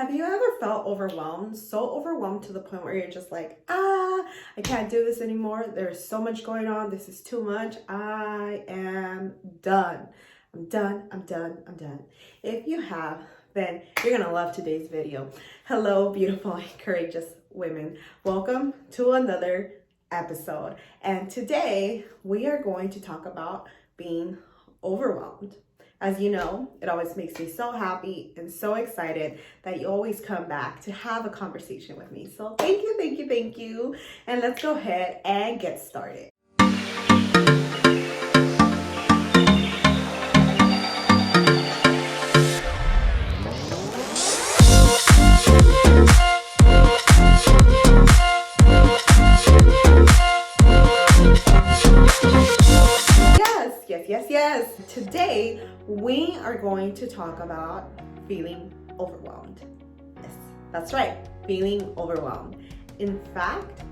Have you ever felt overwhelmed? So overwhelmed to the point where you're just like, I can't do this anymore. There's so much going on. This is too much. I am done. I'm done. I'm done. I'm done. If you have, then you're going to love today's video. Hello, beautiful and courageous women. Welcome to another episode. And today we are going to talk about being overwhelmed. As you know, it always makes me so happy and so excited that you always come back to have a conversation with me. So thank you, thank you, thank you. And let's go ahead and get started. Yes. Today, we are going to talk about feeling overwhelmed. Yes, that's right, feeling overwhelmed. In fact,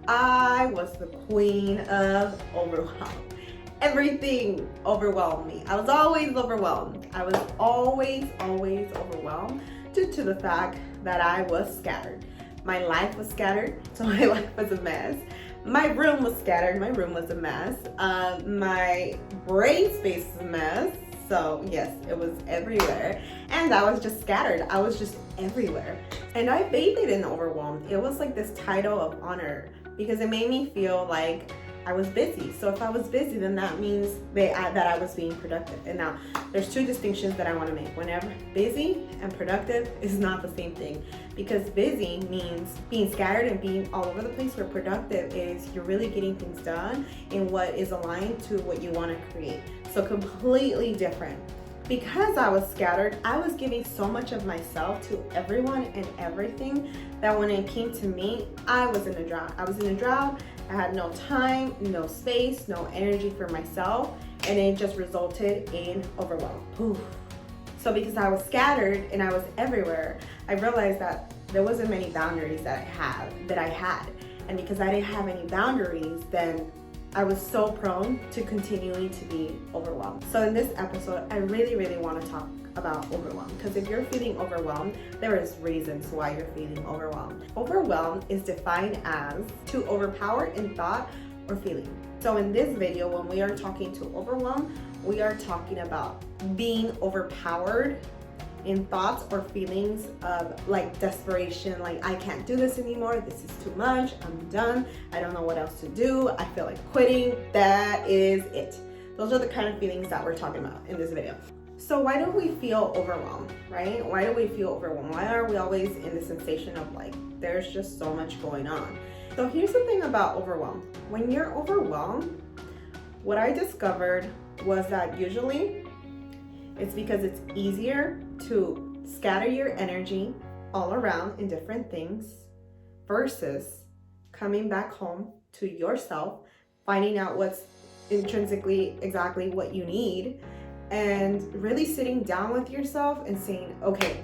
I was the queen of overwhelm. Everything overwhelmed me. I was always overwhelmed. I was always overwhelmed due to the fact that I was scattered. My life was scattered, so my life was a mess. My room was scattered. My room was a mess. My brain space was a mess. So yes, it was everywhere. And I was just scattered. I was just everywhere. And I bathed in overwhelmed. It was like this title of honor because it made me feel like I was busy. So if I was busy, then that means that I was being productive. And now there's two distinctions that I want to make. Whenever busy and productive is not the same thing, because busy means being scattered and being all over the place, where productive is you're really getting things done in what is aligned to what you want to create. So completely different. Because I was scattered, I was giving so much of myself to everyone and everything that when it came to me, I was in a drought. I had no time, no space, no energy for myself, and it just resulted in overwhelm. Oof. So because I was scattered and I was everywhere, I realized that there wasn't many boundaries that I had. And because I didn't have any boundaries, then I was so prone to continuing to be overwhelmed. So in this episode, I really want to talk about overwhelm, because if you're feeling overwhelmed, there is reasons why you're feeling overwhelmed. Overwhelm is defined as to overpower in thought or feeling. So in this video, when we are talking to overwhelm, we are talking about being overpowered in thoughts or feelings of like desperation, like I can't do this anymore, this is too much, I'm done, I don't know what else to do, I feel like quitting. That is it. Those are the kind of feelings that we're talking about in this video. So why do we feel overwhelmed, right? Why do we feel overwhelmed? Why are we always in the sensation of like there's just so much going on? So here's the thing about overwhelm. When you're overwhelmed, what I discovered was that usually it's because it's easier to scatter your energy all around in different things versus coming back home to yourself, finding out what's intrinsically exactly what you need, and really sitting down with yourself and saying, okay,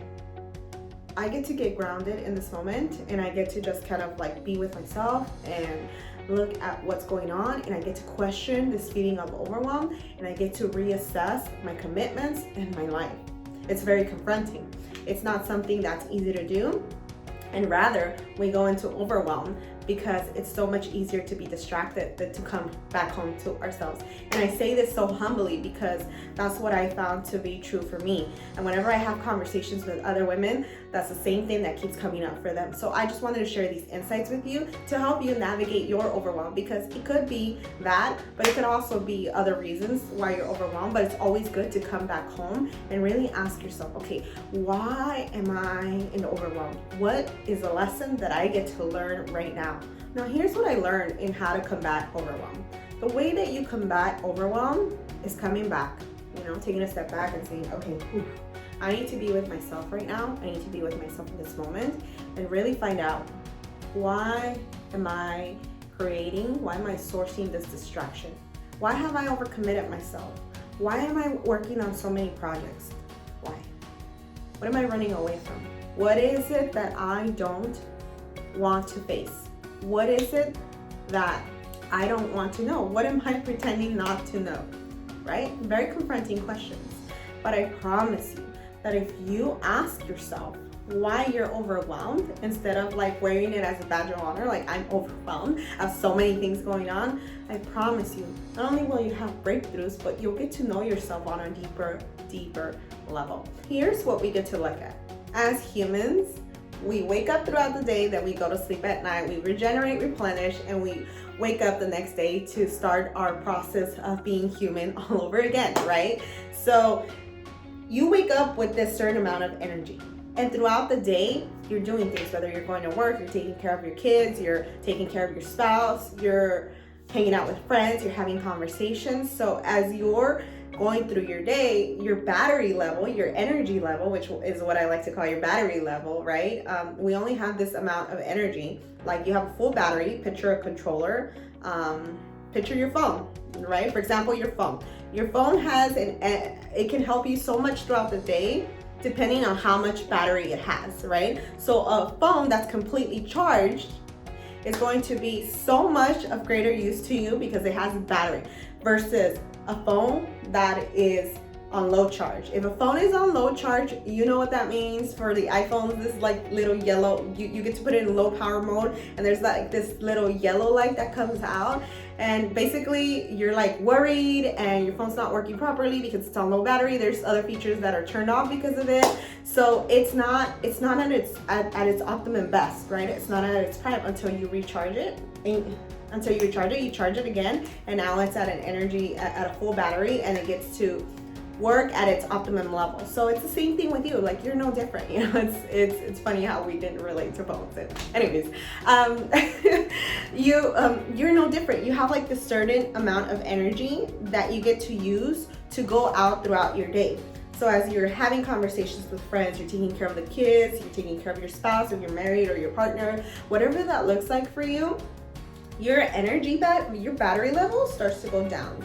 I get to get grounded in this moment, and I get to just kind of like be with myself and look at what's going on, and I get to question this feeling of overwhelm, and I get to reassess my commitments and my life. It's very confronting. It's not something that's easy to do, and rather we go into overwhelm because it's so much easier to be distracted than to come back home to ourselves. And I say this so humbly because that's what I found to be true for me. And whenever I have conversations with other women, that's the same thing that keeps coming up for them. So I just wanted to share these insights with you to help you navigate your overwhelm, because it could be that, but it could also be other reasons why you're overwhelmed. But it's always good to come back home and really ask yourself, okay, why am I in overwhelm? What is a lesson that I get to learn right now? Now, here's what I learned in how to combat overwhelm. The way that you combat overwhelm is coming back, taking a step back and saying, okay, I need to be with myself right now. I need to be with myself in this moment and really find out, why am I sourcing this distraction? Why have I overcommitted myself? Why am I working on so many projects? Why? What am I running away from? What is it that I don't want to face? What is it that I don't want to know? What am I pretending not to know? Right? Very confronting questions. But I promise you that if you ask yourself, why you're overwhelmed, instead of like wearing it as a badge of honor, like I'm overwhelmed, I have so many things going on, I promise you, not only will you have breakthroughs, but you'll get to know yourself on a deeper level. Here's what we get to look at. As humans, we wake up throughout the day, then we go to sleep at night, we regenerate, replenish, and we wake up the next day to start our process of being human all over again, right? So you wake up with this certain amount of energy. And throughout the day, you're doing things, whether you're going to work, you're taking care of your kids, you're taking care of your spouse, you're hanging out with friends, you're having conversations. So as you're going through your day, your battery level, your energy level, which is what I like to call your battery level, right? We only have this amount of energy. Like you have a full battery, picture a controller, picture your phone, right? For example, your phone. Your phone has it can help you so much throughout the day, depending on how much battery it has, right? So a phone that's completely charged is going to be so much of greater use to you because it has battery, versus a phone that is on low charge. If a phone is on low charge, you know what that means for the iPhones, this like little yellow, you get to put it in low power mode, and there's like this little yellow light that comes out, and basically you're like worried and your phone's not working properly because it's on low battery. There's other features that are turned off because of it. So it's not at its optimum best, right? It's not at its prime until you recharge it. Until you recharge it, you charge it again, and now it's at an energy, at a full battery, and it gets to work at its optimum level. So it's the same thing with you. Like you're no different. You know, it's funny how we didn't relate to phones. Anyways, you're no different. You have like this certain amount of energy that you get to use to go out throughout your day. So as you're having conversations with friends, you're taking care of the kids, you're taking care of your spouse, if you're married, or your partner, whatever that looks like for you, your energy, your battery level starts to go down.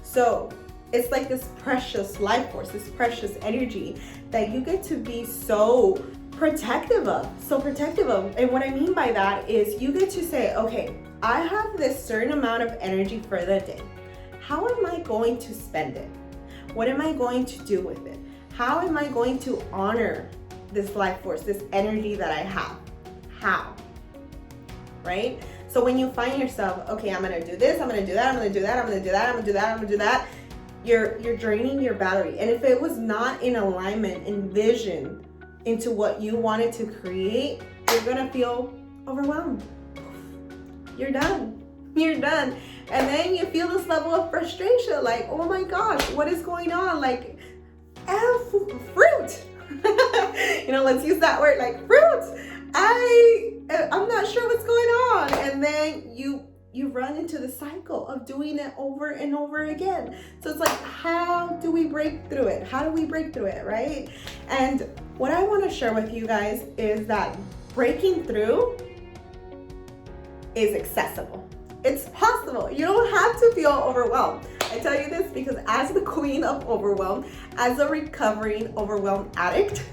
So it's like this precious life force, this precious energy that you get to be so protective of. And what I mean by that is you get to say, okay, I have this certain amount of energy for the day. How am I going to spend it? What am I going to do with it? How am I going to honor this life force, this energy that I have? How? Right? So when you find yourself, okay, I'm gonna do this, I'm gonna do that, I'm gonna do that, I'm gonna do that, I'm gonna do that, I'm gonna do that, you're draining your battery. And if it was not in alignment, in vision, into what you wanted to create, you're gonna feel overwhelmed. You're done. And then you feel this level of frustration, like, oh my gosh, what is going on? Like, fruit. Let's use that word, like fruit. I'm not sure what's going on. And then you run into the cycle of doing it over and over again. So it's like, how do we break through it? Right? And what I want to share with you guys is that breaking through is accessible. It's possible. You don't have to feel overwhelmed. I tell you this because as the queen of overwhelm, as a recovering overwhelm addict,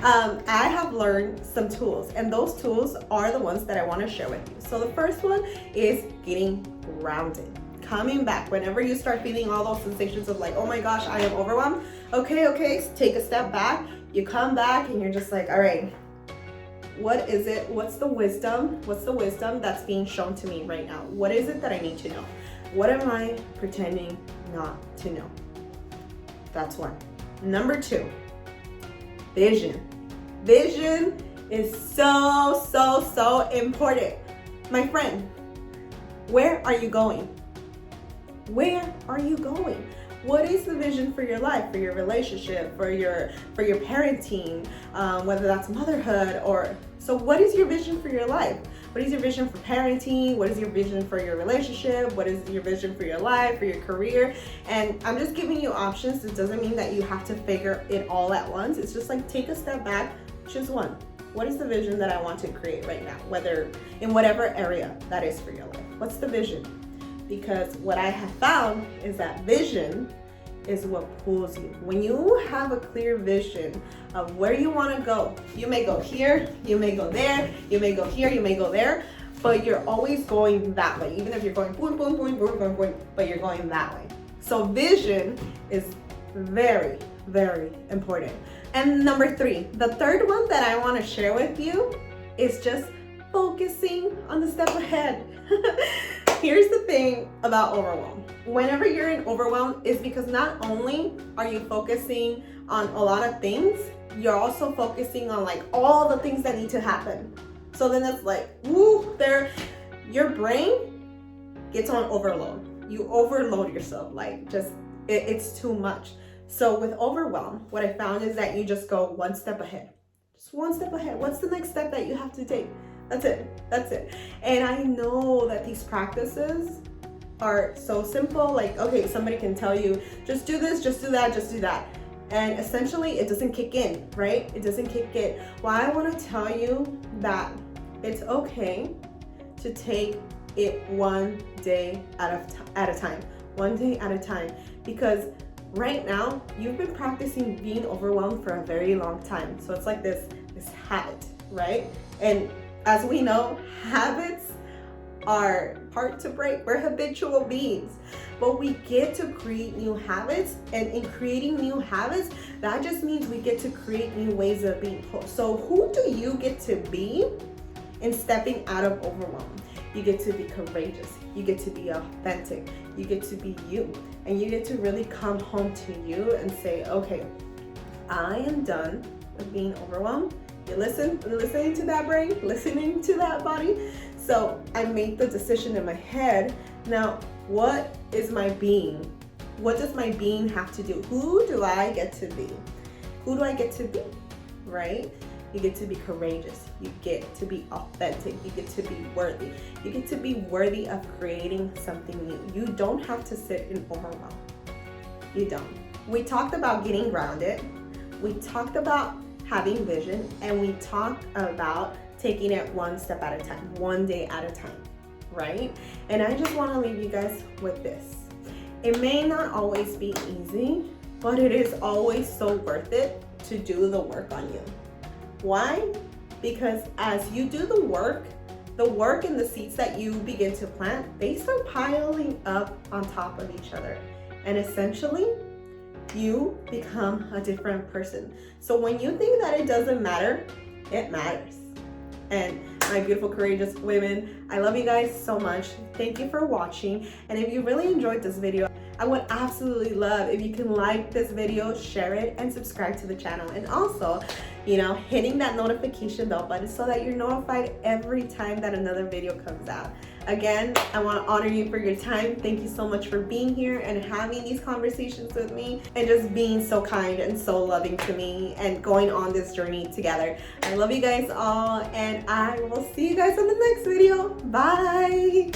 I have learned some tools, and those tools are the ones that I want to share with you. So the first one is getting grounded. Coming back whenever you start feeling all those sensations of like, oh my gosh, I am overwhelmed. Okay, take a step back. You come back and you're just like, all right, what is it? What's the wisdom that's being shown to me right now? What is it that I need to know? What am I pretending not to know? That's one. Number two, vision. Vision is so important. My friend, where are you going? What is the vision for your life, for your relationship, for your parenting, whether that's motherhood or... So what is your vision for your life? What is your vision for parenting? What is your vision for your relationship? What is your vision for your life, for your career? And I'm just giving you options. It doesn't mean that you have to figure it all at once. It's just like, take a step back, choose one. What is the vision that I want to create right now? Whether in whatever area that is for your life. What's the vision? Because what I have found is that vision is what pulls you. When you have a clear vision of where you want to go, you may go here, you may go there, you may go here, you may go there, but you're always going that way. Even if you're going boom, boom, boom, boom, boom, boom, but you're going that way. So vision is very, very important. And number 3, the third one that I want to share with you is just focusing on the step ahead. Here's the thing about overwhelm. Whenever you're in overwhelm, is because not only are you focusing on a lot of things, you're also focusing on like all the things that need to happen. So then it's like, woo, your brain gets on overload. You overload yourself, like just, it's too much. So with overwhelm, what I found is that you just go one step ahead. Just one step ahead. What's the next step that you have to take? That's it. And I know that these practices are so simple. Like, okay, somebody can tell you, just do this, just do that, just do that. And essentially it doesn't kick in, right? It doesn't kick in. Well, I want to tell you that it's okay to take it one day at a time. One day at a time. Because right now, you've been practicing being overwhelmed for a very long time. So it's like this habit, right? And as we know, habits are hard to break. We're habitual beings, but we get to create new habits. And in creating new habits, that just means we get to create new ways of being. So who do you get to be in stepping out of overwhelm? You get to be courageous. You get to be authentic. You get to be you. And you get to really come home to you and say, okay, I am done with being overwhelmed. You're listening to that brain, listening to that body. So I made the decision in my head. Now, what is my being? What does my being have to do? Who do I get to be? Who do I get to be, right? You get to be courageous. You get to be authentic. You get to be worthy. You get to be worthy of creating something new. You don't have to sit in overwhelm. You don't. We talked about getting grounded. We talked about having vision, and we talked about taking it one step at a time, one day at a time, right? And I just want to leave you guys with this. It may not always be easy, but it is always so worth it to do the work on you. Why? Because as you do the work and the seeds that you begin to plant, they start piling up on top of each other. And essentially, you become a different person. So when you think that it doesn't matter, it matters. And my beautiful, courageous women, I love you guys so much. Thank you for watching. And if you really enjoyed this video, I would absolutely love if you can like this video, share it, and subscribe to the channel. And also, hitting that notification bell button so that you're notified every time that another video comes out. Again, I want to honor you for your time. Thank you so much for being here and having these conversations with me and just being so kind and so loving to me and going on this journey together. I love you guys all, and I will see you guys in the next video. Bye.